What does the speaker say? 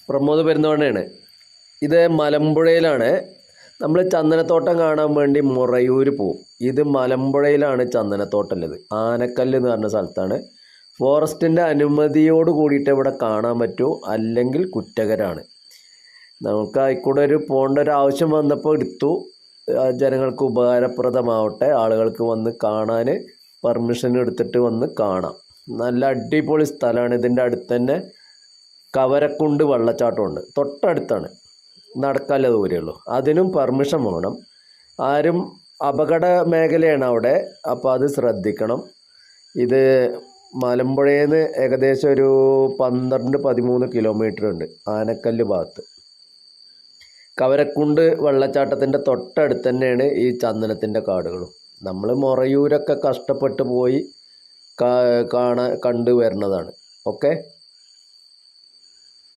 പ്രമോദ് പെരുന്തോണ്ണയാണ്. ഇത് മലമ്പുഴയിലാണ്. നമ്മൾ ചന്ദനത്തോട്ടം കാണാൻ വേണ്ടി മുറയൂർ പോവും. ഇത് മലമ്പുഴയിലാണ് ചന്ദനത്തോട്ടം ഉള്ളത്. ആനക്കല്ല് എന്ന് പറഞ്ഞ സ്ഥലത്താണ്. ഫോറസ്റ്റിൻ്റെ അനുമതിയോട് കൂടിയിട്ട് ഇവിടെ കാണാൻ പറ്റൂ, അല്ലെങ്കിൽ കുറ്റകരാണ്. നമുക്ക് ആയിക്കൂടെ പോകേണ്ട ഒരു ആവശ്യം വന്നപ്പോൾ എടുത്തു. ജനങ്ങൾക്ക് ഉപകാരപ്രദമാവട്ടെ, ആളുകൾക്ക് വന്ന് കാണാൻ പെർമിഷൻ എടുത്തിട്ട് വന്ന് കാണാം. നല്ല അടിപൊളി സ്ഥലമാണ്. ഇതിൻ്റെ അടുത്ത് തന്നെ കവരക്കുണ്ട് വെള്ളച്ചാട്ടമുണ്ട്, തൊട്ടടുത്താണ്, നടക്കാനുള്ള ദൂരമേ ഉള്ളൂ. അതിനും പെർമിഷൻ വേണം. ആരും അപകട മേഖലയാണ് അവിടെ, അപ്പോൾ അത് ശ്രദ്ധിക്കണം. ഇത് മലമ്പുഴയിൽ നിന്ന് ഏകദേശം ഒരു 12-13 കിലോമീറ്റർ ഉണ്ട് ആനക്കല്ല് ഭാഗത്ത്. കവരക്കുണ്ട് വെള്ളച്ചാട്ടത്തിൻ്റെ തൊട്ടടുത്ത് തന്നെയാണ് ഈ ചന്ദനത്തിൻ്റെ കാടുകളും. നമ്മൾ മുറയൂരൊക്കെ കഷ്ടപ്പെട്ട് പോയി കണ്ടു വരുന്നതാണ്. ഓക്കെ.